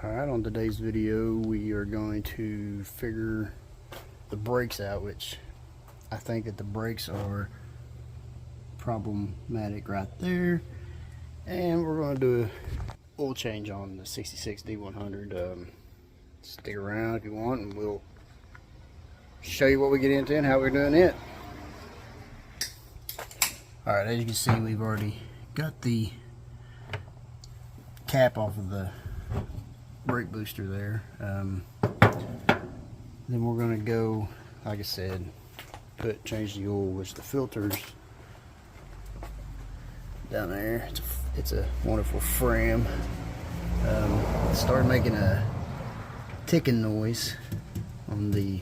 Alright, on today's video we are going to figure the brakes out, which I think that the brakes are problematic right there, and we're going to do an oil change on the 66 D100. Stick around if you want and we'll show you what we get into and how we're doing it. Alright, as you can see, we've already got the cap off of the brake booster there. Then we're going to go, like I said, change the oil, which the filters down there, it's a wonderful frame. It started making a ticking noise on the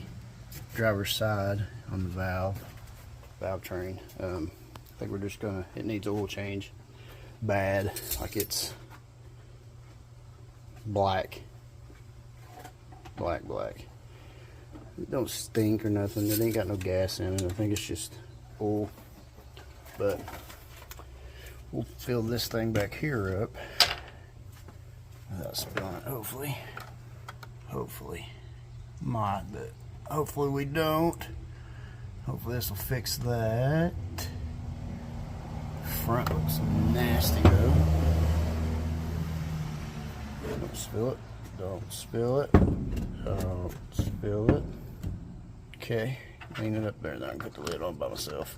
driver's side on the valve train. I think we're just gonna, it needs oil change bad, like it's black. It don't stink or nothing. It ain't got no gas in it. I think it's just oil. But we'll fill this thing back here up without spilling it, hopefully. Might, but hopefully we don't. Hopefully this will fix that. Front looks nasty though. Don't spill it. Don't spill it. Don't spill it. Okay, clean it up there. Then I can put the lid on by myself.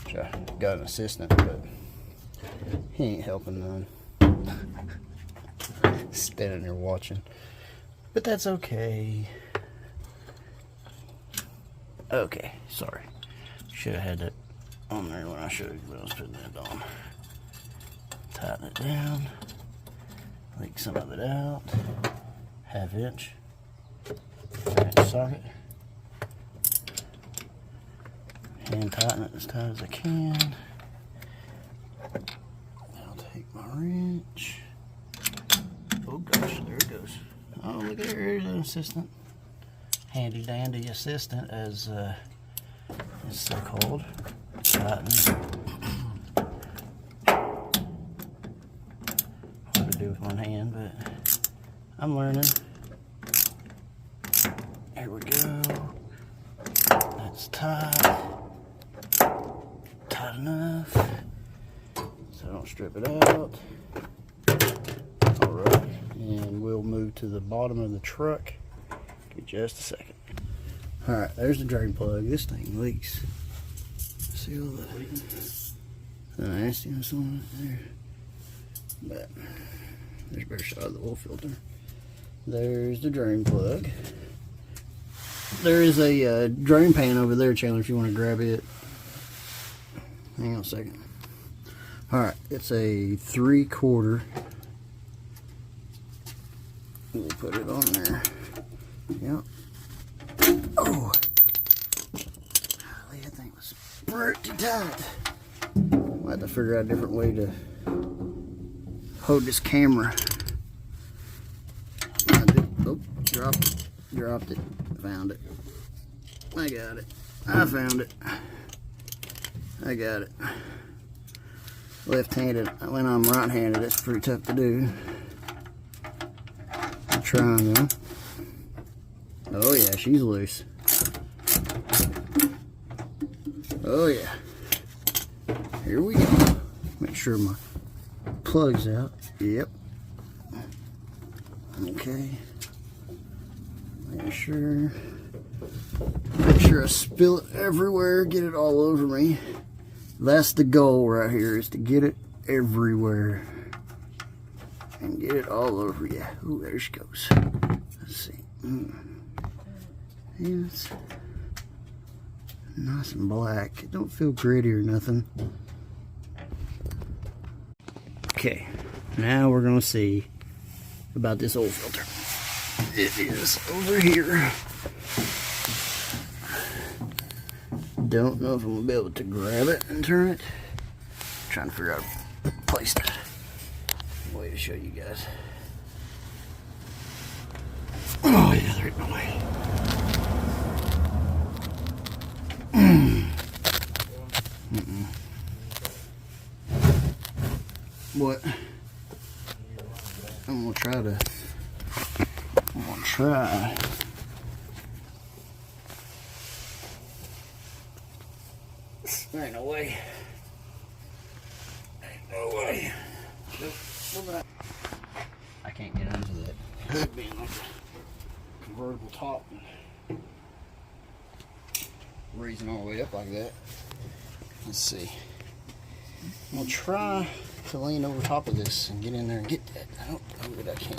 I got an assistant, but he ain't helping none. Standing there watching. But that's okay. Okay, sorry. Should have had that on there when I was putting it on. Tighten it down. Leak some of it out. 1/2 inch. 1/2 socket. Hand tighten it as tight as I can. I'll take my wrench. Oh gosh, there it goes. Oh, look at there, there's an assistant. Handy dandy assistant, as it's so called. Tighten. Hard to do with one hand, but I'm learning. Here we go. That's tight. Tight enough. So I don't strip it out. Alright. And we'll move to the bottom of the truck. Give just a second. Alright, there's the drain plug. This thing leaks. See all the nastiness on it there? But there's a better shot of the oil filter. There's the drain plug. There is a drain pan over there, Chandler, if you want to grab it. Hang on a second. Alright, it's a 3/4. We'll put it on there. Yep. Oh! Golly, that thing was pretty tight. I'll have to figure out a different way to hold this camera. Oh, dropped it. Found it. I got it. I found it. I got it. Left-handed. When I'm right-handed, it's pretty tough to do. I'm trying though. Oh yeah, she's loose. Oh yeah. Here we go. Make sure my plug's out. Yep. Okay. Make sure I spill it everywhere, get it all over me. That's the goal right here, is to get it everywhere. And get it all over you. Ooh, there she goes. Let's see. Yeah, it's nice and black. It don't feel gritty or nothing. Okay, now we're gonna see about this oil filter. It is over here. Don't know if I'm gonna be able to grab it and turn it. I'm trying to figure out how to place it. Way to show you guys. Oh yeah, there's no way. What? I'm gonna try to I'm gonna try. There ain't no way. Ain't no way. Nope. I can't get under that hood being like a convertible top and raising all the way up like that. Let's see. I'm gonna try to lean over top of this and get in there and get that. I don't know that I can.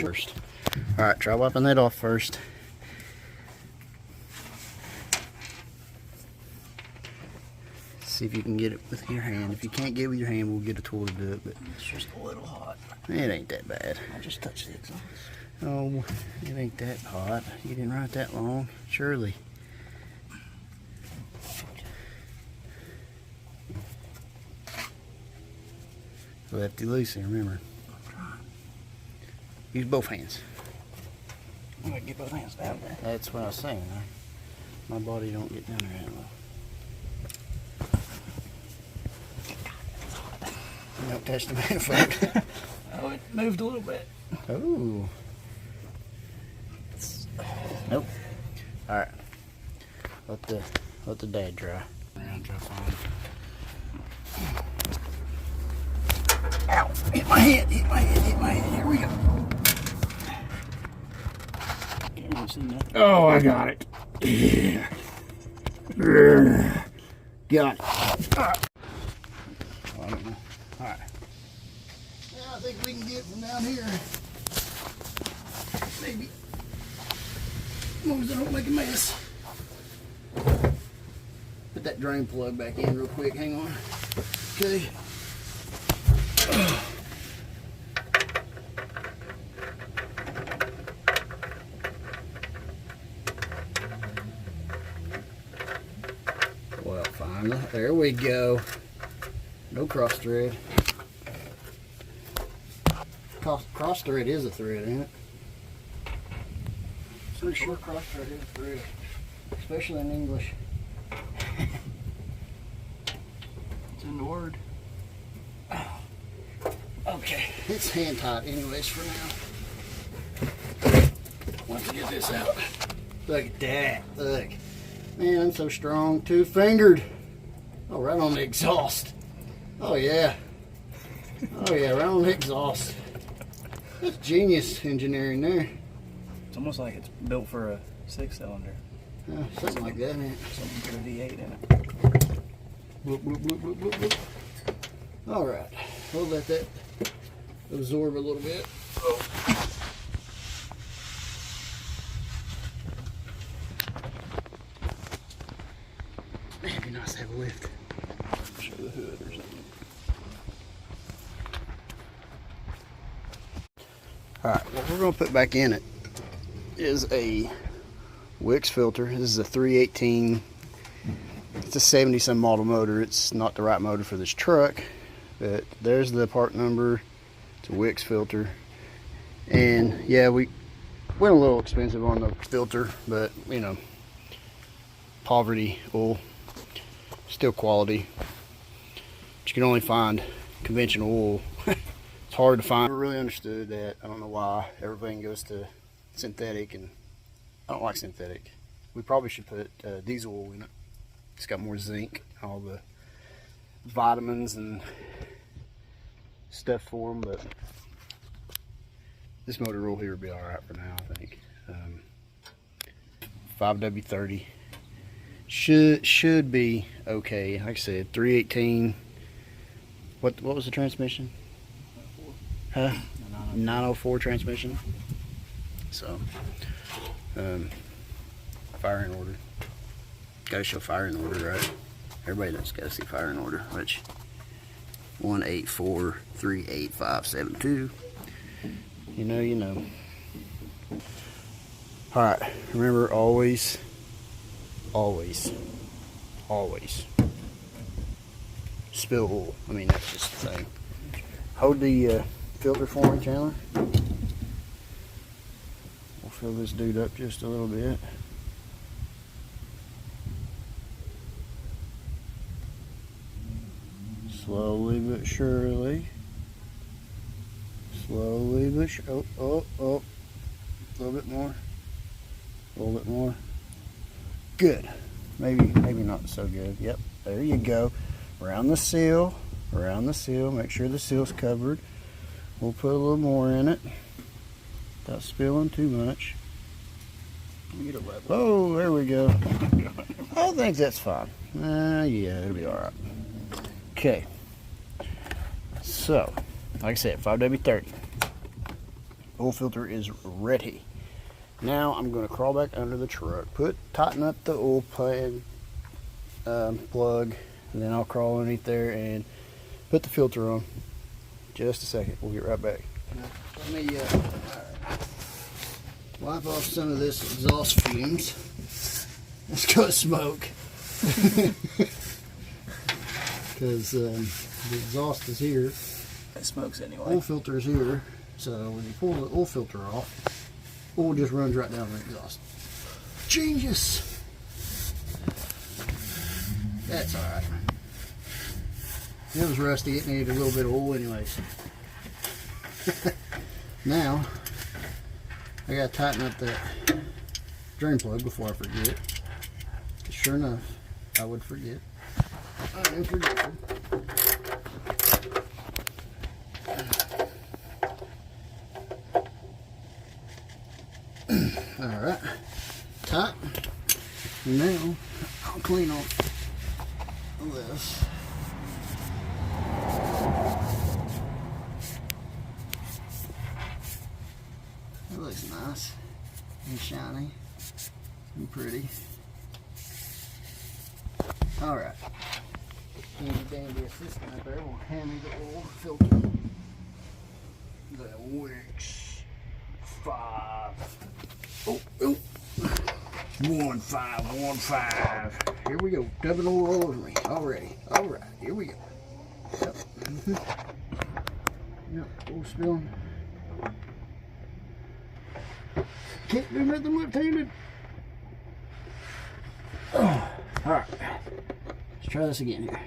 First. Alright, try wiping that off first. See if you can get it with your hand. If you can't get it with your hand, we'll get a tool to do it, but it's just a little hot. It ain't that bad. I just touched the exhaust. Oh, it ain't that hot. You didn't ride that long, surely. Lefty loosey, remember. I'm trying. Use both hands. I'm gonna get both hands down there. That's what I was saying. My body don't get down there that low. You don't touch the manifold. Oh, it moved a little bit. Oh. Nope. Alright. Let the dad dry. Around, try to find it. Ow! Hit my head, hit my head, hit my head. Here we go. Can't really see nothing. Oh, I got it. Yeah. Got it. Alright. I don't know. Alright. Now I think we can get from down here. Maybe. As long as I don't make a mess. Put that drain plug back in real quick. Hang on. Okay. Well, finally. There we go. No cross thread. Cross thread is a thread, ain't it? Pretty sure cross thread is a thread. Especially in English. It's in the word. Okay, it's hand tight anyways for now. Once I get this out. Look at that, look. Man, I'm so strong, two-fingered. Oh, right on the exhaust. Oh yeah. Oh yeah, right on the exhaust. That's genius engineering there. It's almost like it's built for a 6-cylinder. Something like that, man. Something for a V8 in it. Bloop, bloop, bloop, bloop, bloop, bloop. All right, we'll let that absorb a little bit. Man, it'd be nice to have a lift. Show the hood or something. All right, what we're gonna put back in it is a Wix filter. This is a 318. It's a 70-some model motor. It's not the right motor for this truck, but there's the part number. It's a Wix filter. And yeah, we went a little expensive on the filter, but you know, poverty oil, still quality. But you can only find conventional oil. It's hard to find. I never really understood that. I don't know why everything goes to synthetic, and I don't like synthetic. We probably should put diesel oil in it. It's got more zinc, all the vitamins and stuff for them, but this motor oil here will be all right for now, I think. 5W30 should be okay. Like I said, 318. What was the transmission? Huh? 904 transmission. So, fire in order. Gotta show fire in order, right? Everybody knows gotta see fire in order, which 184-38572. You know. Alright, remember always spill oil. I mean, that's just the thing. Hold the filter for me, Chandler. We'll fill this dude up just a little bit. Slowly but surely. Slowly but surely. Oh. A little bit more. A little bit more. Good. Maybe not so good. Yep. There you go. Around the seal. Around the seal. Make sure the seal's covered. We'll put a little more in it. Without spilling too much. Get a level. Oh, there we go. I think that's fine. Yeah, it'll be alright. Okay. So, like I said, 5W30. Oil filter is ready. Now I'm going to crawl back under the truck, tighten up the oil pan plug, and then I'll crawl underneath there and put the filter on. Just a second. We'll get right back. Let me wipe off some of this exhaust fumes. Let's go smoke. Because the exhaust is here. It smokes anyway. Oil filter is here. So when you pull the oil filter off, oil just runs right down the exhaust. Genius! That's alright. It was rusty. It needed a little bit of oil anyways. Now, I gotta tighten up that drain plug before I forget. Sure enough, I would forget. I am forgetful. Alright, tight. Now, I'll clean off this. It looks nice and shiny and pretty. Alright. Handy dandy assistant up there will hand me the oil filter. The Wix 5. Oh. 1515. Here we go. Dubbing oil all over me. Already. Alright. Here we go. Yep. Yep. Oil spilling. Can't do nothing left-handed. Oh. Alright. Let's try this again here.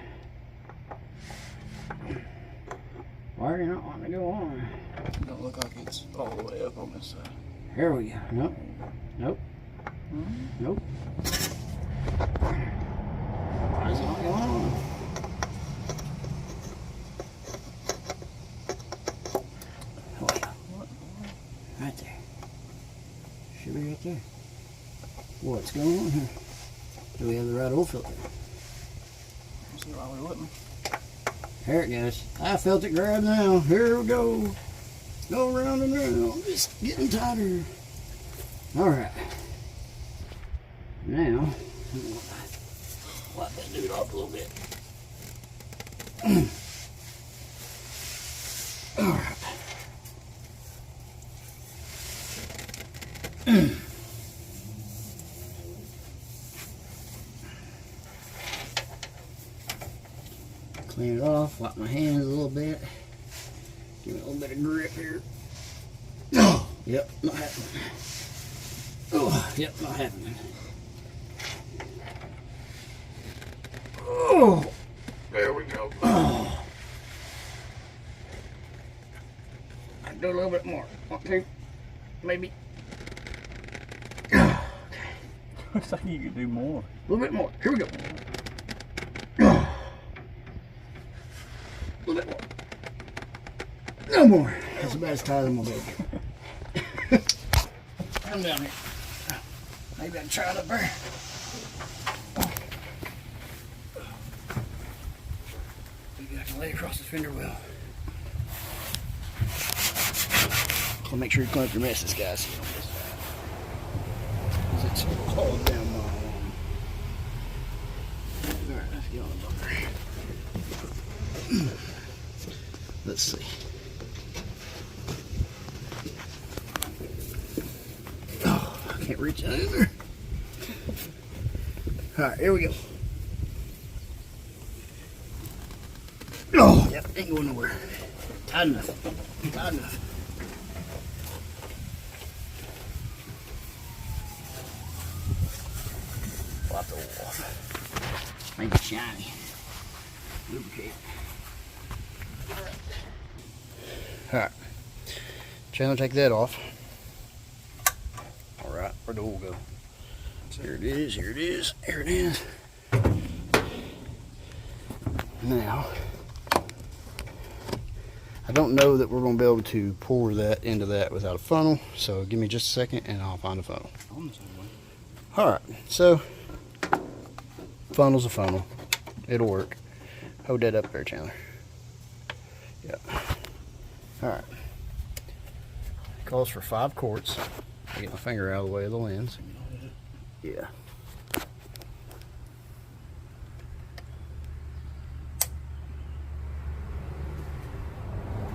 Why are you not wanting to go on? It don't look like it's all the way up on this side. Here we go. Nope. Nope. Nope. Why is it not going on? Right there. Should be right there. What's going on here? Do we have the right oil filter? Let's see why we wouldn't. There it goes. I felt it grab now. Here we go. Go round and round. Just getting tighter. Alright. Now, I'm going to wipe that dude off a little bit. Alright. Clean it off, wipe my hands a little bit. Give me a little bit of grip here. Oh, yep, not happening. Oh, yep, not happening. Oh, there we go. Oh. I can do a little bit more. Okay, maybe. Okay. Looks like you could do more. A little bit more. Here we go. A little bit more. No more. That's about as tight as I'm gonna be. Come down here. Maybe I can try it up there. Maybe I can lay across the fender well. So make sure you clean up your messes, guys. Because it's all down my arm. Alright, let's get on the bumper. Let's see. Oh, I can't reach it either. Alright, here we go. Oh, yep, ain't going nowhere. Tight enough. Tight enough. Wipe the oil off. Make it shiny. Lubricate. Alright. Chandler, take that off. Alright, where'd the oil go? Here it is, here it is, here it is. Now, I don't know that we're going to be able to pour that into that without a funnel, so give me just a second and I'll find a funnel. Alright, so funnel's a funnel. It'll work. Hold that up there, Chandler. Yeah. Alright. Calls for 5 quarts. I get my finger out of the way of the lens. Yeah.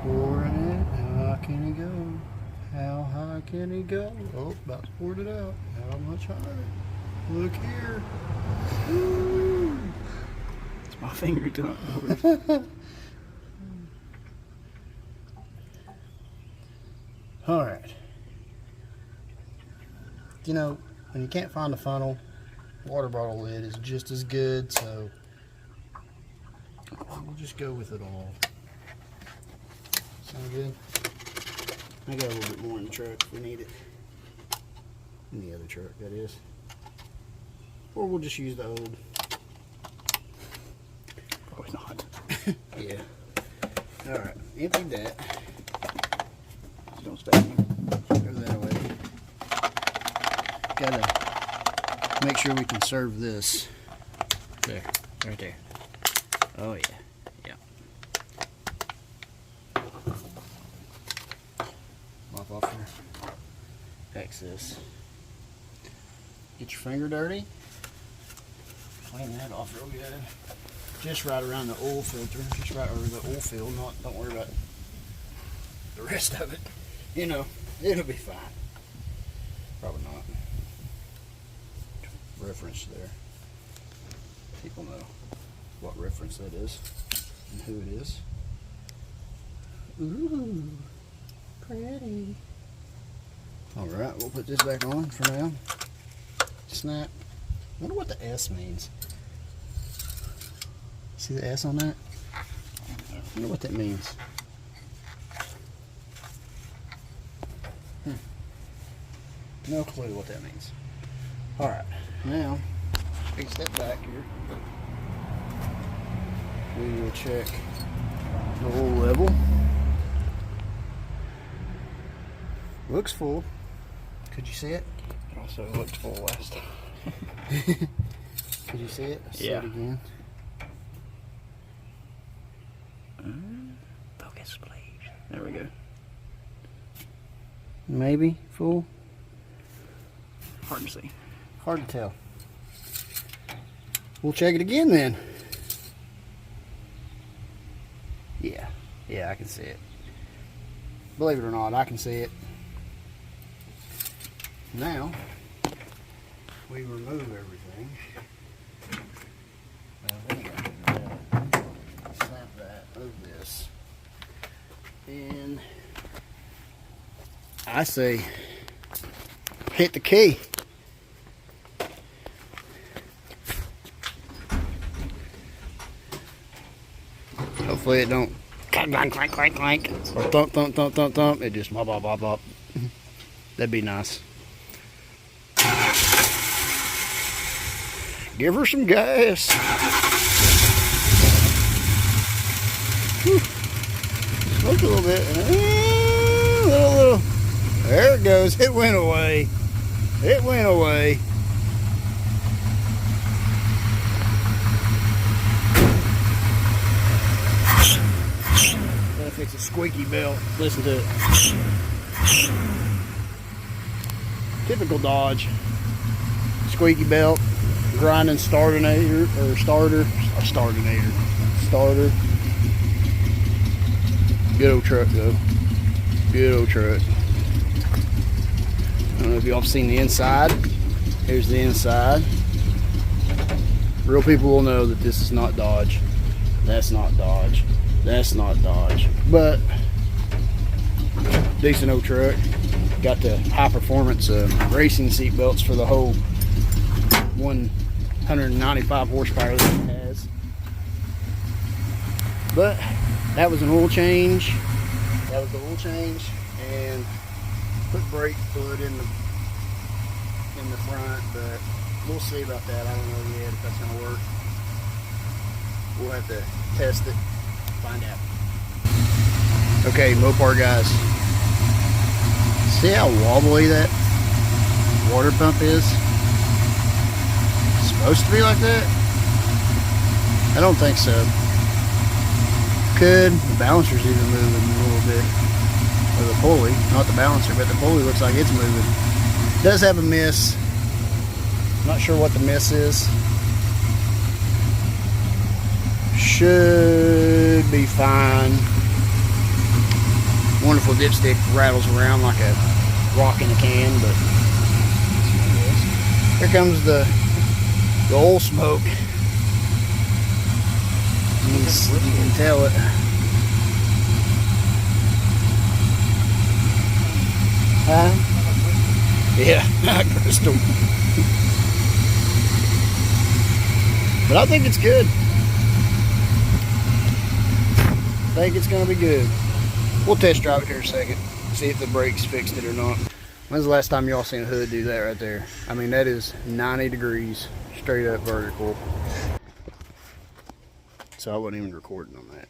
Pouring it. How high can it go? How high can it go? Oh, about to pour it out. How much higher? Look here. Woo. It's my finger to Alright. You know, when you can't find a funnel, water bottle lid is just as good, so we'll just go with it all. Sound good? I got a little bit more in the truck if we need it. In the other truck, that is. Or we'll just use the old. Probably not. Yeah. Alright, empty that. Don't stab me. Go that way. Gotta make sure we can serve this. There, right there. Oh yeah, yeah. Mop off your excess. Get your finger dirty. Clean that off real good. Just right around the oil filter, just right over the oil fill. Don't worry about the rest of it. You know, it'll be fine. Probably not. Reference there. People know what reference that is and who it is. Ooh, pretty. Alright, we'll put this back on for now. Snap. I wonder what the S means. See the S on that? I wonder what that means. No clue what that means. Alright, now, fix that back here. We will check the oil level. Looks full. Could you see it? It also looked full last time. Could you see it? See Yeah. it again. Focus, please. There we go. Maybe full. Hard to see. Hard to tell. We'll check it again then. Yeah. Yeah, I can see it. Believe it or not, I can see it. Now, we remove everything. Well, we ain't gonna do that. Snap that, move this. And I say, hit the key. Hopefully it don't clank, clank, clank, clank, or thump, thump, thump, thump, thump. It just bop, bop, bop, bop. That'd be nice. Give her some gas. Whew. Smoked a little bit. Little. There it goes. It went away. It went away. Gotta fix a squeaky belt. Listen to it. Typical Dodge. Squeaky belt. Grinding startinator or starter. Starter. Good old truck though. Good old truck. I don't know if y'all have seen the inside. Here's the inside. Real people will know that this is not Dodge. That's not Dodge. That's not Dodge. But decent old truck. Got the high performance racing seat belts for the whole 195 horsepower that it has. But That was an oil change. That was the oil change, and put brake fluid in the front, but we'll see about that. I don't know yet if that's gonna work. We'll have to test it, find out. Okay, Mopar guys. See how wobbly that water pump is? It's supposed to be like that? I don't think so. Could. The balancer's even moving a little bit. Or the pulley, not the balancer, but the pulley looks like it's moving. It does have a miss. Not sure what the miss is. Should be fine. Wonderful dipstick rattles around like a rock in a can, but here comes the oil smoke. You can tell it. Huh? Yeah, crystal. But I think it's good. I think it's gonna be good. We'll test drive it here in a second. See if the brakes fixed it or not. When's the last time y'all seen a hood do that right there? I mean, that is 90 degrees straight up vertical. So I wasn't even recording on that.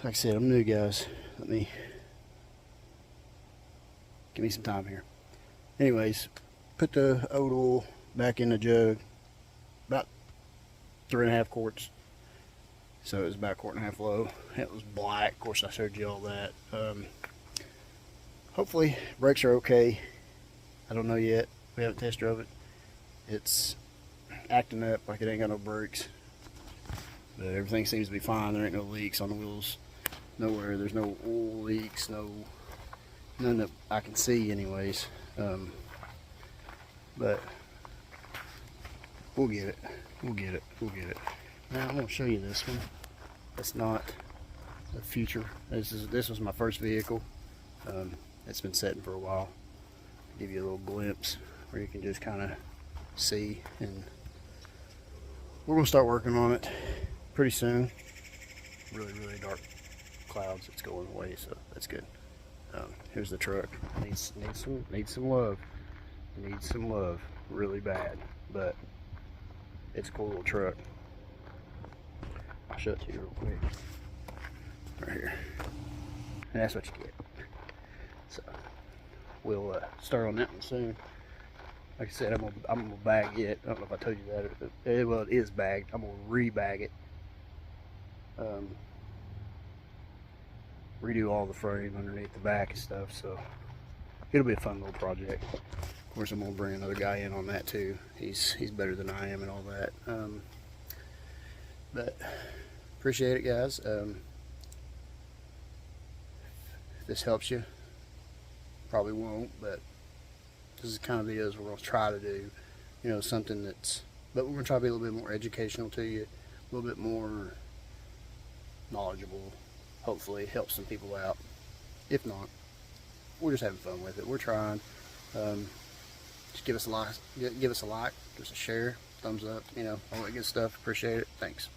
Like I said, I'm new, guys. Give me some time here. Anyways, put the oat oil back in the jug. About 3.5 quarts. So it was about 1.5 quart low. It was black. Of course, I showed you all that. Hopefully, brakes are okay. I don't know yet. We haven't test drove it. It's acting up like it ain't got no brakes. But everything seems to be fine. There ain't no leaks on the wheels. Nowhere. There's no oil leaks. None that I can see anyways. But we'll get it. We'll get it. Now I'm gonna show you this one. It's not a future. This was my first vehicle. It's been sitting for a while. Give you a little glimpse where you can just kind of see, and we're gonna start working on it pretty soon. Really dark clouds. It's going away, so that's good. Here's the truck. Needs some love. Needs some love really bad, but it's a cool little truck. I'll show it to you real quick. Right here. And that's what you get. So we'll start on that one soon. Like I said, I'm gonna bag it. I don't know if I told you that. Well, it is bagged. I'm gonna rebag it. Redo all the frame underneath the back and stuff. So it'll be a fun little project. Of course, I'm gonna bring another guy in on that too. He's better than I am and all that. But appreciate it, guys. If this helps you, probably won't, but this is kind of videos we're gonna try to do. You know, something but we're gonna try to be a little bit more educational to you, a little bit more knowledgeable. Hopefully, help some people out. If not, we're just having fun with it. We're trying. Just give us a like, give us a share, thumbs up, you know, all that good stuff. Appreciate it. Thanks.